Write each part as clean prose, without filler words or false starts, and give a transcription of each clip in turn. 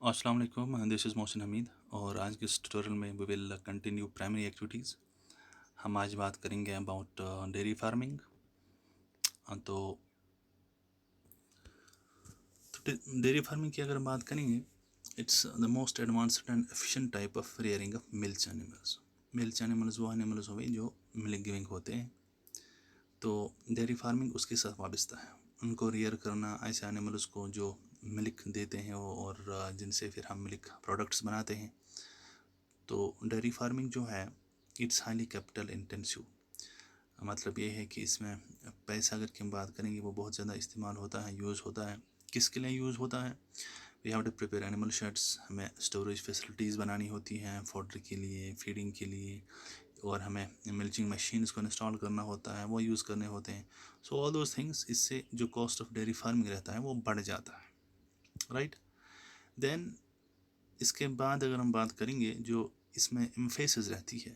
अस्सलाम वालेकुम, this is Mohsin Hamid. और आज के इस ट्यूटोरियल में we will continue primary activities. हम आज बात करेंगे अबाउट डेयरी फार्मिंग। तो डेयरी फार्मिंग की अगर हम बात करेंगे, it's the most advanced and efficient type of rearing of milk animals. Milk animals वो एनिमल्स हुए जो मिल्क गिविंग होते हैं। तो डेयरी फार्मिंग उसके साथ वाबस्ता है। उनको रेयर करना, ऐसे एनिमल्स को जो मिल्क देते हैं और जिनसे फिर हम मिल्क प्रोडक्ट्स बनाते हैं। तो डेयरी फार्मिंग जो है, इट्स हाईली कैपिटल इंटेंसिव। मतलब ये है कि इसमें पैसा अगर की हम बात करेंगे वो बहुत ज़्यादा इस्तेमाल होता है, यूज़ होता है। किसके लिए यूज़ होता है? We have to prepare animal sheds, हमें स्टोरेज फैसिलिटीज़ बनानी होती हैं फॉडर के लिए, फीडिंग के लिए, और हमें मिल्चिंग मशीन्स को इंस्टॉल करना होता है, वो यूज़ करने होते हैं। सो ऑल दोज थिंग्स, इससे जो कॉस्ट ऑफ डेयरी फार्मिंग रहता है वो बढ़ जाता है, राइट। देन इसके बाद अगर हम बात करेंगे, जो इसमें एम्फेसिस रहती है,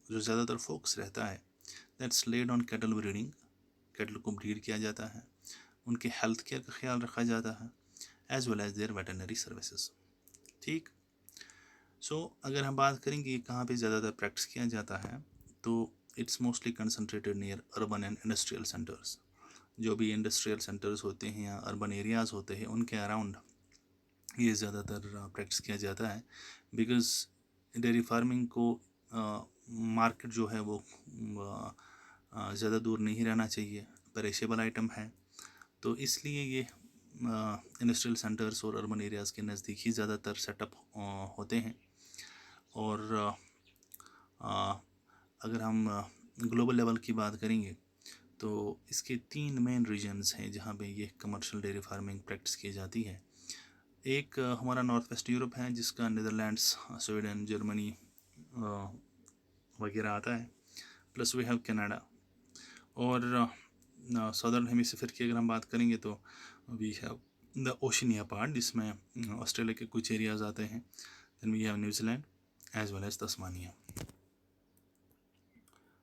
जो ज़्यादातर फोकस रहता है, that's laid on cattle breeding. Cattle को ब्रीड किया जाता है, उनके हेल्थ केयर का ख्याल रखा जाता है, as well as there veterinary services. ठीक। सो अगर हम बात करेंगे कहाँ पे ज़्यादातर प्रैक्टिस किया जाता है, तो it's mostly concentrated near urban and industrial centres. जो भी इंडस्ट्रियल सेंटर्स होते हैं या अर्बन एरियाज़ होते हैं, उनके अराउंड ये ज़्यादातर प्रैक्टिस किया जाता है। बिकॉज़ डेयरी फार्मिंग को मार्केट जो है वो ज़्यादा दूर नहीं रहना चाहिए, पेरिशेबल आइटम है। तो इसलिए ये इंडस्ट्रियल सेंटर्स और अर्बन एरियाज़ के नज़दीक ही ज़्यादातर सेटअप होते हैं। और अगर हम ग्लोबल लेवल की बात करेंगे, तो इसके 3 मेन रीजन्स हैं जहाँ पे ये कमर्शियल डेयरी फार्मिंग प्रैक्टिस की जाती है। एक हमारा नॉर्थ वेस्ट यूरोप है, जिसका नीदरलैंड्स, स्वीडन, जर्मनी वगैरह आता है। Plus we have Canada. और सदर्न हेमिस्फीयर की अगर हम बात करेंगे तो we have the Oceania part, जिसमें ऑस्ट्रेलिया के कुछ एरियाज आते हैं। Then we have New Zealand as well as Tasmania.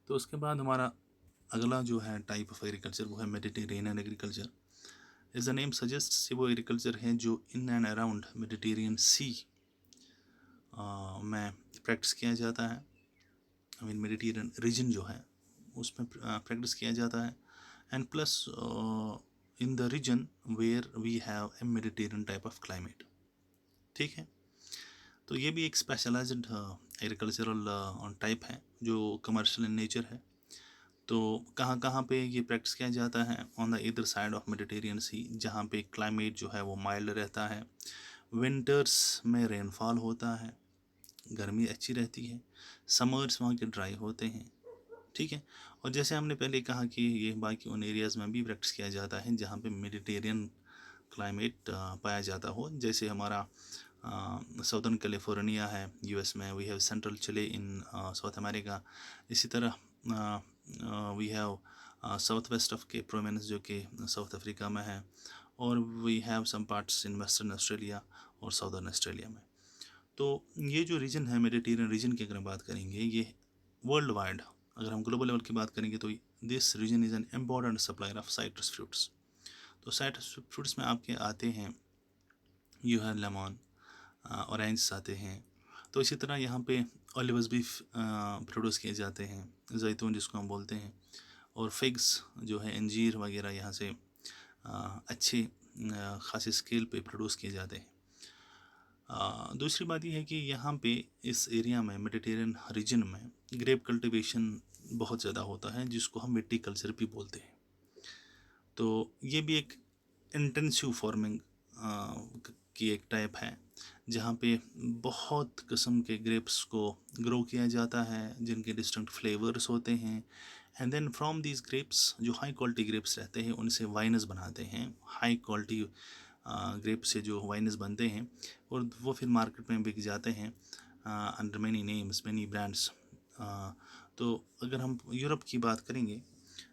तो उसके बाद हमारा अगला जो है टाइप ऑफ एग्रीकल्चर, वो है Mediterranean agriculture. As the name suggest, वो एग्रीकल्चर है जो in and around Mediterranean sea में प्रैक्टिस किया जाता है। आई मीन मेडिटेरियन रीजन जो है उसमें प्रैक्टिस किया जाता है। And plus in the region where we have a Mediterranean type of climate. ठीक है। तो ये भी एक स्पेशलाइज्ड एग्रीकल्चरल टाइप है जो कमर्शियल इन नेचर है। तो कहाँ कहाँ पे ये प्रैक्टिस किया जाता है? ऑन द इधर साइड ऑफ मेडिटेरियन सी, जहाँ पे क्लाइमेट जो है वो माइल्ड रहता है। विंटर्स में रेनफॉल होता है, गर्मी अच्छी रहती है। समर्स वहाँ के ड्राई होते हैं। ठीक है। और जैसे हमने पहले कहा कि ये बाकी उन एरियाज़ में भी प्रैक्टिस किया जाता है जहाँ पे मेडिटेरियन क्लाइमेट पाया जाता हो। जैसे हमारा साउदर्न कैलिफोर्निया है यूएस में, we have central Chile in South America. इसी तरह we have south west of Cape province जो कि साउथ अफ्रीका में है। और we have some parts in Western Australia और साउदर्न ऑस्ट्रेलिया में। तो ये जो रीजन है मेडिटेरियन रीजन की अगर हम बात करेंगे, ये वर्ल्ड वाइड अगर हम ग्लोबल लेवल की बात करेंगे तो this region is an important supplier of citrus fruits. तो साइट्रस फ्रूट्स में आपके आते हैं, यू है लेमन, ऑरेंज आते हैं। तो इसी तरह यहाँ पे ऑलिव्स भी प्रोड्यूस किए जाते हैं, जैतून जिसको हम बोलते हैं। और फिग्स जो है, अंजीर वगैरह यहाँ से अच्छे खासी स्केल पे प्रोड्यूस किए जाते हैं। दूसरी बात यह है कि यहाँ पे इस एरिया में मेडिटेरियन रीजन में ग्रेप कल्टीवेशन बहुत ज़्यादा होता है, जिसको हम मिट्टी कल्चर भी बोलते हैं। तो ये भी एक इंटेंसिव फार्मिंग की एक टाइप है, जहाँ पे बहुत किस्म के ग्रेप्स को ग्रो किया जाता है, जिनके डिस्टिंक्ट फ्लेवर्स होते हैं। And then from these grapes, जो हाई क्वालिटी ग्रेप्स रहते हैं, उनसे वाइनस बनाते हैं। हाई क्वालिटी ग्रेप से जो वाइनस बनते हैं और वो फिर मार्केट में बिक जाते हैं under many names, many brands. तो अगर हम यूरोप की बात करेंगे,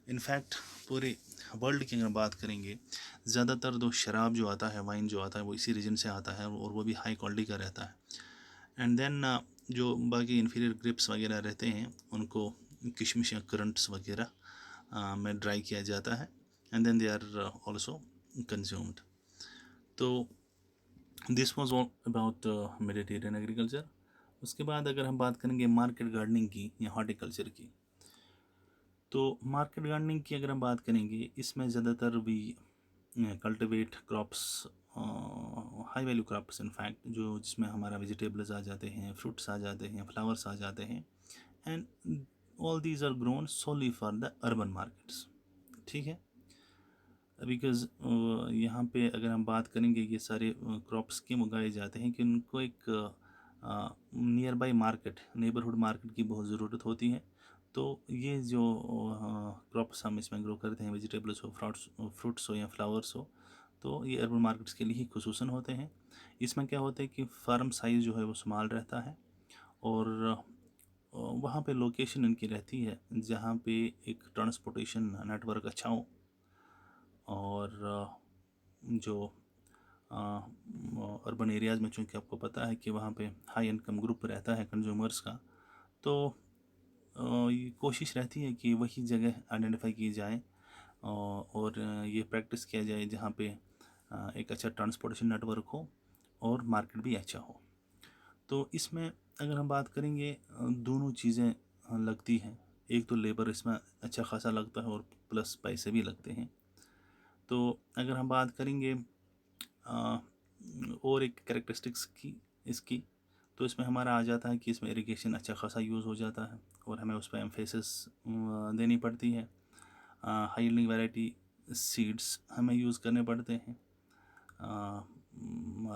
इनफैक्ट पूरे वर्ल्ड की अगर बात करेंगे, ज़्यादातर जो शराब जो आता है, वाइन जो आता है, वो इसी रीजन से आता है और वो भी हाई क्वालिटी का रहता है। एंड देन जो बाकी इन्फीरियर ग्रेप्स वगैरह रहते हैं, उनको किशमिश या करंट्स वगैरह में ड्राई किया जाता है। And then they are also consumed. तो this was all about Mediterranean agriculture. उसके बाद अगर हम बात करेंगे मार्केट गार्डनिंग की या हॉर्टिकल्चर की, तो मार्केट गार्डनिंग की अगर हम बात करेंगे, इसमें ज़्यादातर भी cultivate crops, high value crops in fact, जो जिसमें हमारा वेजिटेबल्स आ जाते हैं, फ्रूट्स आ जाते हैं, फ्लावर्स आ जाते हैं, and all these are grown solely for the urban markets. ठीक है, बिकॉज यहाँ पे अगर हम बात करेंगे, ये सारे क्रॉप्स क्यों उगाए जाते हैं कि उनको एक near by market, neighbourhood market की बहुत ज़रूरत होती है। तो ये जो क्रॉप्स हम इसमें ग्रो करते हैं, वेजिटेबल्स हो, फ्रूट्स हो या फ्लावर्स हो, तो ये अर्बन मार्केट्स के लिए ही खुसूसन होते हैं। इसमें क्या होता है कि फार्म साइज़ जो है वो स्मॉल रहता है, और वहाँ पे लोकेशन इनकी रहती है जहाँ पे एक ट्रांसपोर्टेशन नेटवर्क अच्छा हो, और जो अर्बन एरियाज़ में, चूँकि आपको पता है कि वहाँ पे हाई इनकम ग्रुप रहता है कंज्यूमर्स का, तो ये कोशिश रहती है कि वही जगह आइडेंटिफाई की जाए, और ये प्रैक्टिस किया जाए जहाँ पे एक अच्छा ट्रांसपोर्टेशन नेटवर्क हो और मार्केट भी अच्छा हो। तो इसमें अगर हम बात करेंगे, दोनों चीज़ें लगती हैं। एक तो लेबर इसमें अच्छा खासा लगता है, और प्लस पैसे भी लगते हैं। तो अगर हम बात करेंगे और एक कैरेक्टरिस्टिक्स की इसकी, तो इसमें हमारा आ जाता है कि इसमें इरिगेशन अच्छा खासा यूज़ हो जाता है, और हमें उस पर एम्फेसिस देनी पड़ती है। हाई यील्डिंग वैरायटी सीड्स हमें यूज़ करने पड़ते हैं।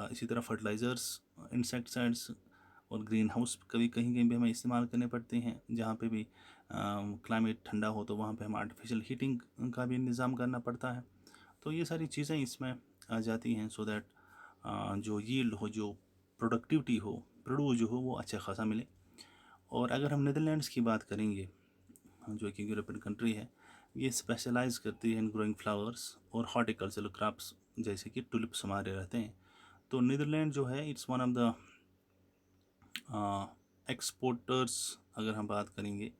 इसी तरह फर्टिलाइज़र्स, इंसेक्टिसाइड्स और ग्रीन हाउस कभी कहीं कहीं भी हमें इस्तेमाल करने पड़ते हैं। जहाँ पे भी क्लाइमेट ठंडा हो, तो वहाँ पे हम आर्टिफिशियल हीटिंग का भी इंतज़ाम करना पड़ता है। तो ये सारी चीज़ें इसमें आ जाती हैं, सो दैट जो यील्ड हो, जो प्रोडक्टिविटी हो, प्रोड्यूस जो हो, वो अच्छा खासा मिले। और अगर हम नीदरलैंड्स की बात करेंगे, जो कि यूरोपियन कंट्री है, ये स्पेशलाइज करती है इन ग्रोइंग फ्लावर्स और हॉर्टिकल्चरल क्रॉप्स, जैसे कि टुलिप्स हमारे रहते हैं। तो नीदरलैंड जो है, it's one of the exporters, अगर हम बात करेंगे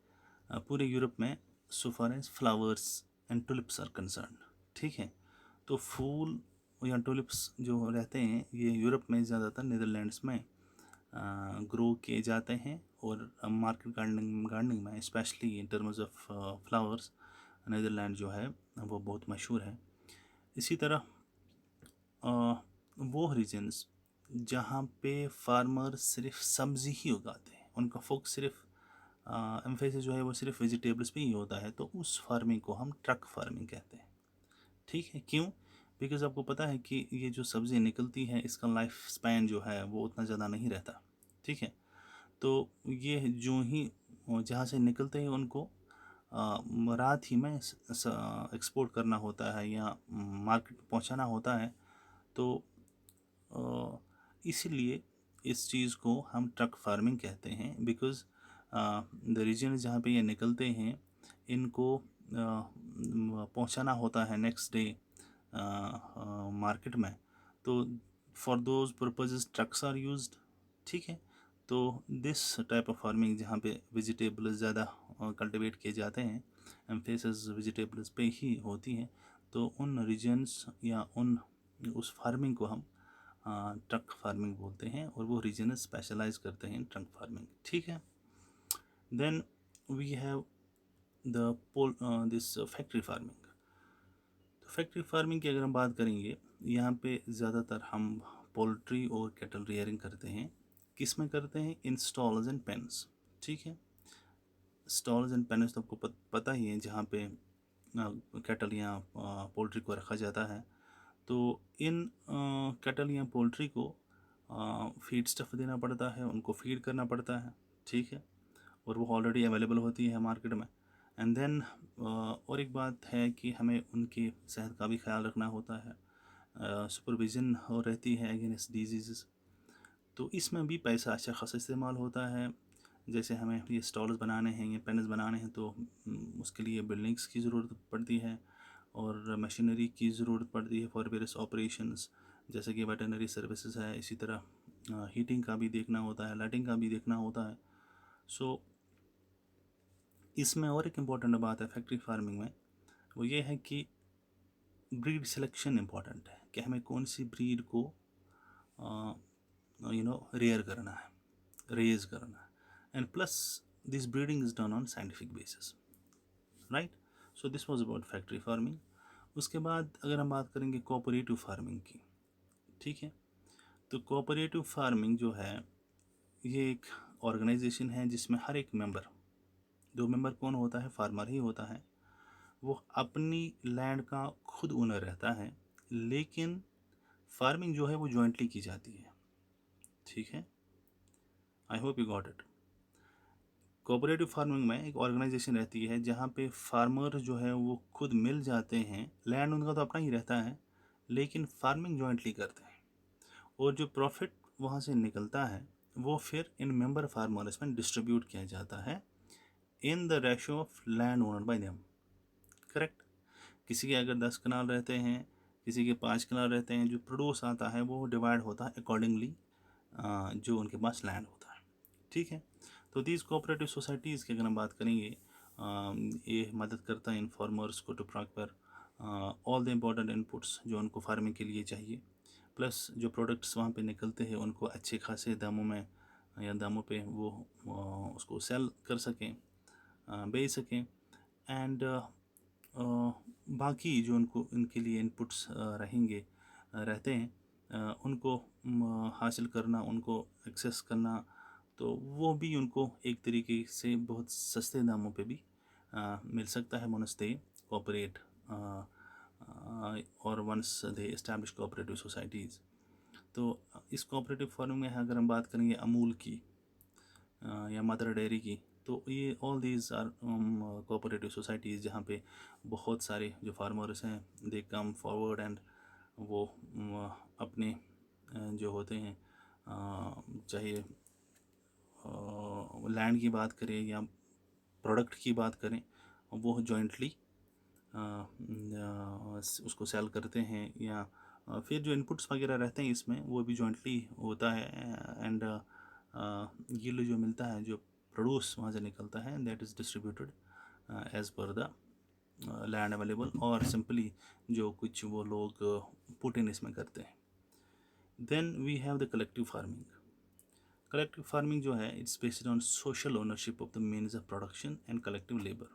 पूरे यूरोप में, so far as flowers and tulips are concern. ठीक है, तो फूल या टुलिप्स जो रहते हैं, ये यूरोप में ज़्यादातर नीदरलैंड्स में ग्रो किए जाते हैं, और मार्केट गार्डनिंग में especially in terms of flowers, Netherland जो है वो बहुत मशहूर है। इसी तरह वो रीजन्स जहाँ पे फार्मर सिर्फ सब्जी ही उगाते हैं, उनका फोकस सिर्फ एम्फेसिस जो है वो सिर्फ वेजिटेबल्स पे ही होता है, तो उस फार्मिंग को हम ट्रक फार्मिंग कहते हैं। ठीक है, क्यों? बिकॉज़ आपको पता है कि ये जो सब्ज़ी निकलती है, इसका लाइफ स्पैन जो है वो उतना ज़्यादा नहीं रहता। ठीक है, तो ये जो ही जहाँ से निकलते हैं, उनको रात ही में एक्सपोर्ट करना होता है या मार्केट पहुँचाना होता है। तो इसीलिए इस चीज़ को हम ट्रक फार्मिंग कहते हैं, बिकॉज़ द रीजन जहाँ पे ये निकलते हैं, इनको पहुँचाना होता है नेक्स्ट डे मार्केट में। तो for those purposes trucks are used. ठीक है, तो दिस टाइप ऑफ फार्मिंग जहाँ पे वेजिटेबल्स ज़्यादा कल्टिवेट किए जाते हैं, एम्फेसिस वेजिटेबल्स पे ही होती हैं, तो उन रीजन्स या उन उस फार्मिंग को हम ट्रक फार्मिंग बोलते हैं, और वो रीजन स्पेशलाइज करते हैं ट्रक फार्मिंग। ठीक है, then we have the this factory farming. तो फैक्ट्री फार्मिंग की अगर हम बात करेंगे, यहाँ पे ज़्यादातर हम पोल्ट्री और कैटल रियरिंग करते हैं। किस में करते हैं? इन स्टॉल्स एंड पेन्स। ठीक है, स्टॉल्स एंड पेन्स तो आपको पता ही है, जहाँ पे कैटल या पोल्ट्री को रखा जाता है। तो इन कैटल या पोल्ट्री को फीड स्टफ देना पड़ता है, उनको फीड करना पड़ता है। ठीक है, और वो ऑलरेडी अवेलेबल होती है मार्केट में। एंड देन और एक बात है कि हमें उनकी सेहत का भी ख्याल रखना होता है, सुपरविज़न हो रहती है अगेंस्ट डिजीज़। तो इसमें भी पैसा अच्छा खासा इस्तेमाल होता है। जैसे हमें ये स्टॉल्स बनाने हैं, ये पेन्स बनाने हैं, तो उसके लिए बिल्डिंग्स की ज़रूरत पड़ती है, और मशीनरी की ज़रूरत पड़ती है फॉर वेरियस ऑपरेशंस, जैसे कि वेटरनरी सर्विसेज है। इसी तरह हीटिंग का भी देखना होता है, लाइटिंग का भी देखना होता है। सो इसमें और एक इम्पॉर्टेंट बात है फैक्ट्री फार्मिंग में, वो ये है कि ब्रीड सिलेक्शन इम्पॉर्टेंट है, कि हमें कौन सी ब्रीड को रेयर करना है, रेज करना है, and plus this breeding is done on scientific basis, right. So this was about factory farming. उसके बाद अगर हम बात करेंगे कोऑपरेटिव फार्मिंग की, ठीक है, तो कोऑपरेटिव फार्मिंग जो है ये एक ऑर्गेनाइजेशन है जिसमें हर एक मेंबर, दो मेंबर कौन होता है, फार्मर ही होता है. वो अपनी लैंड का खुद ओनर रहता है, लेकिन फार्मिंग जो है वो जॉइंटली की जाती है, ठीक है. I hope you got it. Cooperative farming में एक ऑर्गेनाइजेशन रहती है जहाँ पे फार्मर जो है वो खुद मिल जाते हैं, लैंड उनका तो अपना ही रहता है, लेकिन फार्मिंग जॉइंटली करते हैं, और जो प्रॉफिट वहाँ से निकलता है वो फिर इन मेंबर फार्मर्स में डिस्ट्रीब्यूट किया जाता है in the ratio of land owner bye them, correct. किसी के अगर 10 कनाल रहते हैं, किसी के 5 कनाल रहते हैं, जो प्रोड्यूस आता है वो डिवाइड होता है अकॉर्डिंगली जो उनके पास लैंड होता है, ठीक है. तो दीज कोऑपरेटिव सोसाइटीज़ की अगर हम बात करेंगे, ये मदद करता है इन फार्मर्स को to proper all the important inputs जो उनको फार्मिंग के लिए चाहिए, प्लस जो प्रोडक्ट्स वहाँ पे निकलते हैं उनको अच्छे खासे दामों में या दामों पे वो उसको सेल कर सकें, बेच सकें. एंड बाकी जो उनको इनके लिए इनपुट्स रहेंगे रहते हैं, उनको हासिल करना, उनको एक्सेस करना, तो वो भी उनको एक तरीके से बहुत सस्ते दामों पे भी मिल सकता है वंस दे कोऑपरेट और once they establish cooperative societies. तो इस कोऑपरेटिव फार्मिंग में अगर हम बात करेंगे अमूल की या मदर डेयरी की, तो ये all these are cooperative societies जहाँ पे बहुत सारे जो फार्मर्स हैं दे कम फॉरवर्ड एंड वो अपने जो होते हैं, चाहे लैंड की बात करें या प्रोडक्ट की बात करें, वो जॉइंटली उसको सेल करते हैं, या फिर जो इनपुट्स वगैरह रहते हैं इसमें वो भी जॉइंटली होता है. एंड ये जो मिलता है, जो प्रोड्यूस वहाँ से निकलता है, that is distributed as per the land available, और सिंपली जो कुछ वो लोग पुट इन इसमें करते हैं. Then we have the collective farming. Collective farming जो है it's based on social ownership of the means of production and collective labour,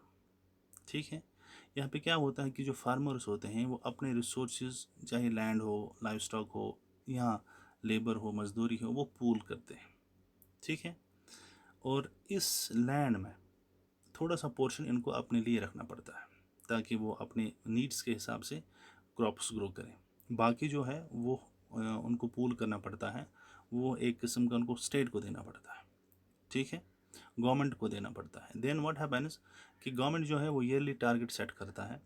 ठीक है. यहाँ पे क्या होता है कि जो फार्मर्स होते हैं वो अपने रिसोर्सेज, चाहे लैंड हो, लाइव स्टॉक हो, या लेबर हो, मजदूरी हो, वो पूल करते हैं, ठीक है. और इस लैंड में थोड़ा सा पोर्शन इनको अपने लिए रखना पड़ता है ताकि वो अपने नीड्स के हिसाब से क्रॉप्स ग्रो करें. बाकी जो है वो उनको पूल करना पड़ता है, वो एक किस्म का उनको स्टेट को देना पड़ता है, ठीक है, गवर्नमेंट को देना पड़ता है. देन व्हाट हैपेंस कि गवर्नमेंट जो है वो ईयरली टारगेट सेट करता है,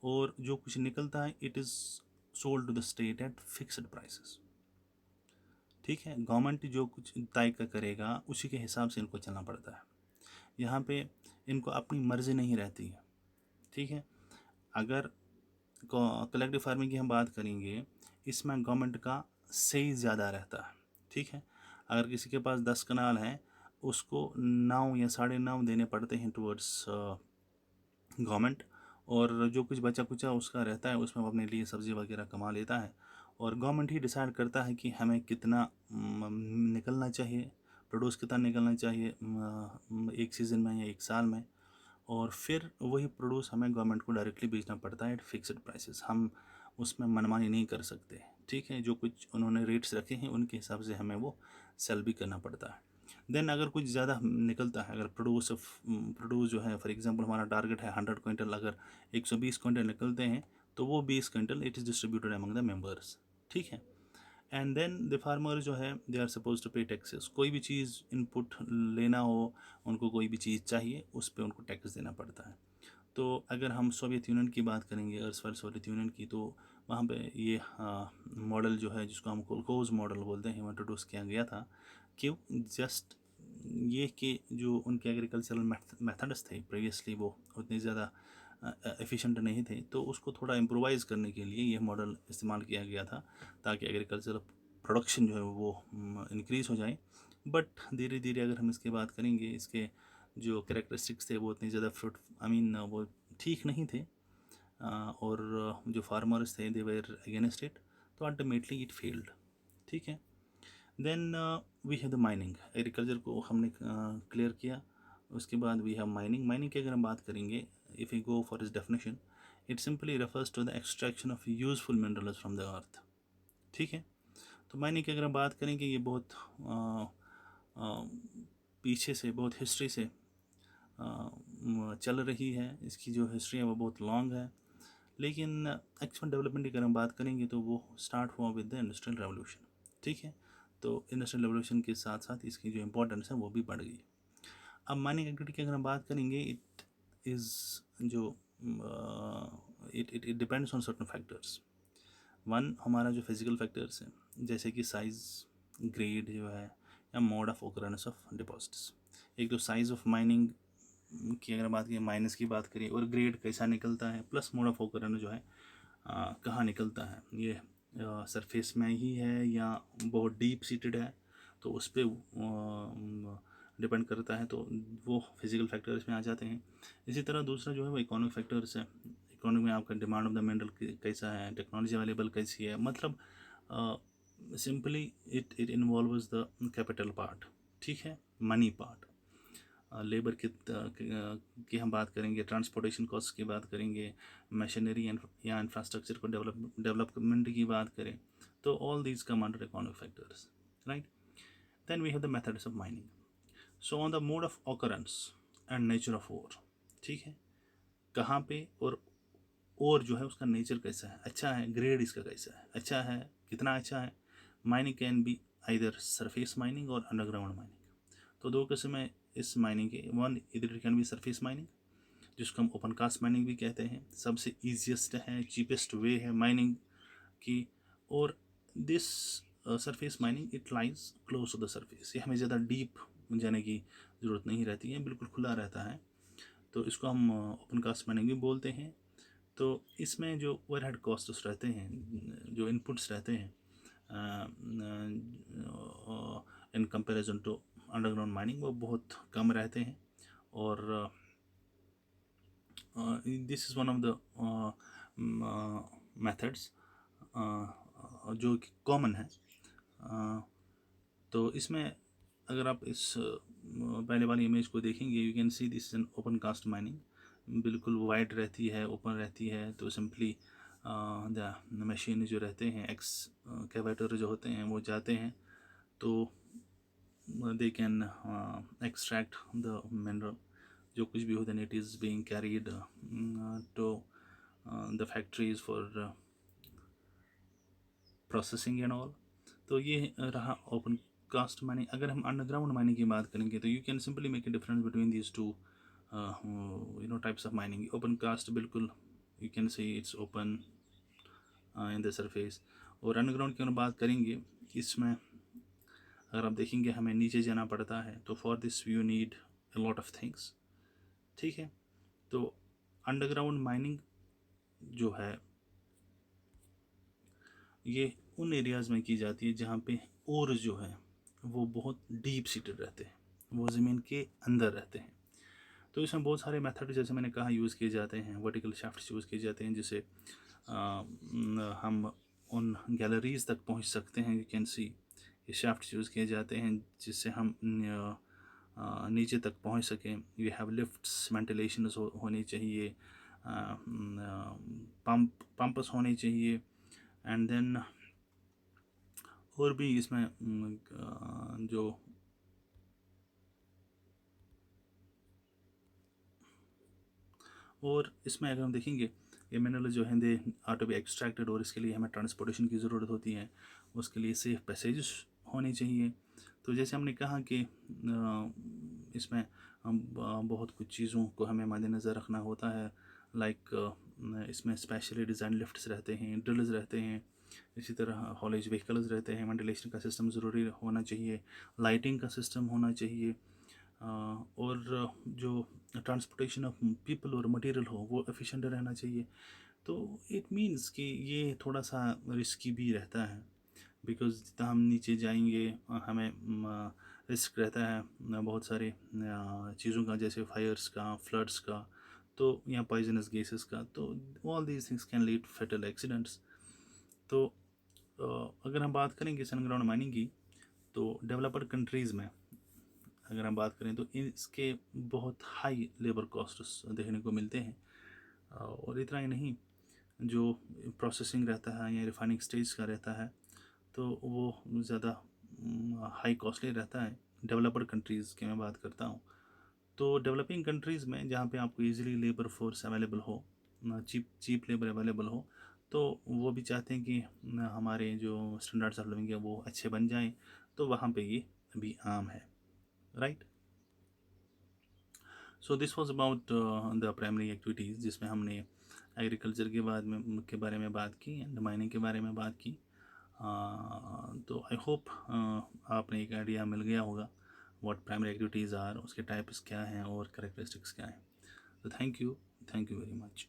और जो कुछ निकलता है it is sold to the state at fixed prices, ठीक है. गवर्नमेंट जो कुछ तय करेगा उसी के हिसाब से इनको चलना पड़ता है. यहाँ पे इनको अपनी मर्ज़ी नहीं रहती है, ठीक है. अगर कलेक्टिव फार्मिंग की हम बात करेंगे, इसमें गवर्नमेंट का सही ज़्यादा रहता है, ठीक है. अगर किसी के पास 10 कनाल है, उसको 9 या 9.5 देने पड़ते हैं टुवर्ड्स गवर्नमेंट, और जो कुछ बचा कुचा उसका रहता है उसमें वो अपने लिए सब्ज़ी वगैरह कमा लेता है, और गवर्नमेंट ही डिसाइड करता है कि हमें कितना निकलना चाहिए, प्रोड्यूस कितना निकलना चाहिए एक सीज़न में या एक साल में, और फिर वही प्रोड्यूस हमें गवर्नमेंट को डायरेक्टली बेचना पड़ता है एट फिक्स्ड प्राइसेस. हम उसमें मनमानी नहीं कर सकते, ठीक है. जो कुछ उन्होंने रेट्स रखे हैं उनके हिसाब से हमें वो सेल भी करना पड़ता है. देन अगर कुछ ज़्यादा निकलता है, अगर प्रोड्यूस जो है फॉर एग्जांपल हमारा टारगेट है 100 क्विंटल, अगर 120 क्विंटल निकलते हैं तो वो 20 quintal it is distributed among the members, ठीक है. एंड देन द फार्मर जो है दे आर सपोज टू पे टैक्सेस. कोई भी चीज़ इनपुट लेना हो, उनको कोई भी चीज़ चाहिए, उस पर उनको टैक्स देना पड़ता है. तो अगर हम सोवियत यूनियन की बात करेंगे, अर्सवाइल सोवियत यूनियन की, तो वहाँ पे ये मॉडल जो है जिसको हम कोलकोज मॉडल बोलते हैं वो इंट्रोड्यूस किया गया था. क्यों? जस्ट ये कि जो उनके एग्रीकल्चरल मेथड्स थे प्रीवियसली वो उतने ज़्यादा एफिशिएंट नहीं थे, तो उसको थोड़ा इम्प्रोवाइज़ करने के लिए ये मॉडल इस्तेमाल किया गया था ताकि एग्रीकल्चरल प्रोडक्शन जो है वो इंक्रीज़ हो जाए. बट धीरे धीरे अगर हम इसकी बात करेंगे, इसके जो कैरेक्टरिस्टिक्स थे वो उतनी ज़्यादा वो ठीक नहीं थे, और जो फार्मर्स थे दे वर अगेंस्ट इट, तो अल्टीमेटली इट फेल्ड, ठीक है. Then we have the mining, agriculture को हमने क्लियर किया। उसके बाद वी हैव माइनिंग। माइनिंग की अगर हम बात करेंगे, इफ़ यू गो फॉर इस definition, it simply refers to the extraction of useful minerals from the earth. ठीक है, तो माइनिंग की अगर हम बात करेंगे, ये बहुत पीछे से, बहुत हिस्ट्री से चल रही है। इसकी जो हिस्ट्री है वो बहुत लॉन्ग है, लेकिन एक्चुअल डेवलपमेंट की अगर हम बात करेंगे तो वो स्टार्ट हुआ विद द इंडस्ट्रियल रेवोल्यूशन। ठीक है, तो इंडस्ट्रियल रेवोल्यूशन के साथ साथ इसकी जो इम्पोर्टेंस है वो भी बढ़ गई। अब माइनिंग एक्टिविटी की अगर हम बात करेंगे, इट इज़ जो it it it depends on certain factors. One, हमारा जो फिजिकल फैक्टर्स हैं, जैसे कि साइज़, ग्रेड जो है, या mode of occurrence of deposits. एक तो साइज़ ऑफ माइनिंग की अगर बात करें, माइनस की बात करें, और ग्रेड कैसा निकलता है, प्लस मोड ऑफ ओकरेंस जो है कहाँ निकलता है, ये सरफेस में ही है या बहुत डीप सीटेड है, तो उस पर डिपेंड करता है। तो वो फिजिकल फैक्टर्स में आ जाते हैं। इसी तरह दूसरा जो है वो इकोनॉमिक फैक्टर्स है। इकोनॉमी में आपका डिमांड ऑफ द मिनरल कैसा है, टेक्नोलॉजी अवेलेबल कैसी है, मतलब simply it it involves the capital part. ठीक है, मनी पार्ट, लेबर की हम बात करेंगे, ट्रांसपोर्टेशन कॉस्ट की बात करेंगे, मशीनरी या इंफ्रास्ट्रक्चर को डेवलपमेंट की बात करें, तो all these come under economic factors, right. Then we have the methods of mining. So on the mode of occurrence and nature of ore. ठीक है, कहाँ पे और जो है उसका नेचर कैसा है, अच्छा है, ग्रेड इसका कैसा है, अच्छा है, कितना अच्छा है। Mining can be either surface mining और अंडरग्राउंड माइनिंग। तो दो किस्म है इस माइनिंग के। वन, इधर कैन बी सरफेस माइनिंग, जिसको हम ओपन कास्ट माइनिंग भी कहते हैं, सबसे ईजिएस्ट है, चीपेस्ट वे है माइनिंग की। और this surface mining it lies close to the surface, ये हमें ज़्यादा डीप जाने की ज़रूरत नहीं रहती है, बिल्कुल खुला रहता है, तो इसको हम ओपन कास्ट माइनिंग भी बोलते हैं। तो इसमें जो ओवरहेड कॉस्ट्स रहते हैं, जो इनपुट्स रहते हैं in comparison to underground mining, वो बहुत कम रहते हैं। और this is one of the methods जो कि कॉमन है। तो इसमें अगर आप इस पहले वाली इमेज को देखेंगे, you can see this an open cast mining, बिल्कुल वाइड रहती है, ओपन रहती है। तो सिंपली द मशीन जो रहते हैं, एक्सकेवेटर जो होते हैं, वो जाते हैं, तो they can extract the mineral, जो कुछ भी हो, then it is being carried to the factories for processing and all. तो ये रहा ओपन कास्ट माइनिंग। अगर हम अंडरग्राउंड माइनिंग की बात करेंगे, तो you can simply make a difference between these two types of mining. Open cast बिल्कुल you can say it's open in the surface. और अंडरग्राउंड की अगर बात करेंगे, इसमें अगर आप देखेंगे हमें नीचे जाना पड़ता है, तो for this you need a lot of things. ठीक है, तो अंडरग्राउंड माइनिंग जो है ये उन एरियाज़ में की जाती है जहाँ पे ओर जो है वो बहुत डीप सीटेड रहते हैं, वो ज़मीन के अंदर रहते हैं। तो इसमें बहुत सारे मेथड, जैसे मैंने कहा, यूज़ किए जाते हैं। वर्टिकल शाफ्ट्स यूज़ किए जाते हैं, जिससे हम उन गैलरीज तक पहुंच सकते हैं। यू कैन सी, ये शाफ्ट्स यूज़ किए जाते हैं जिससे हम नीचे तक पहुंच सकें। यू हैव लिफ्ट्स, वेंटिलेशन होनी चाहिए, पंप्स होने चाहिए, एंड देन और भी इसमें जो और इसमें अगर हम देखेंगे, ये मिनरल जो हैं they are to be extracted, और इसके लिए हमें ट्रांसपोर्टेशन की ज़रूरत होती है, उसके लिए सेफ पैसेज होने चाहिए। तो जैसे हमने कहा कि इसमें हम बहुत कुछ चीज़ों को हमें मद्देनज़र रखना होता है, लाइक इसमें स्पेशली डिज़ाइन लिफ्ट्स रहते हैं, ड्रिल्स रहते हैं, इसी तरह हॉलेज व्हीकल्स रहते हैं, वेंटिलेशन का सिस्टम ज़रूरी होना चाहिए, लाइटिंग का सिस्टम होना चाहिए, और जो ट्रांसपोर्टेशन ऑफ पीपल और मटेरियल हो वो एफिशिएंट रहना चाहिए। तो इट मीन्स कि ये थोड़ा सा रिस्की भी रहता है, बिकॉज़ जितना हम नीचे जाएंगे हमें रिस्क रहता है बहुत सारे चीज़ों का, जैसे फायर्स का, फ्लड्स का, तो या पॉइजनस गैसेस का। तो all these things can lead fatal accidents. तो अगर हम बात करेंगे अंडरग्राउंड माइनिंग की, तो डेवलप्ड कंट्रीज़ में अगर हम बात करें तो इसके बहुत हाई लेबर कॉस्ट्स देखने को मिलते हैं। और इतना ही नहीं, जो प्रोसेसिंग रहता है या रिफाइनिंग स्टेज का रहता है तो वो ज़्यादा हाई कॉस्टली रहता है। डेवलप्ड कंट्रीज़ की मैं बात करता हूँ। तो डेवलपिंग कंट्रीज़ में जहाँ पे आपको इजीली लेबर फोर्स अवेलेबल हो, चीप लेबर अवेलेबल हो, तो वो भी चाहते हैं कि हमारे जो स्टैंडर्ड्स ऑफ लिविंग है वो अच्छे बन जाएं, तो वहाँ पे ये भी आम है, right. So this was about the primary activities, जिसमें हमने एग्रीकल्चर के बारे में बात की एंड माइनिंग के बारे में बात की। तो आई होप आपने एक आइडिया मिल गया होगा व्हाट प्राइमरी एक्टिविटीज़ आर, उसके टाइप्स क्या हैं और करेक्टरिस्टिक्स क्या हैं। तो थैंक यू वेरी मच।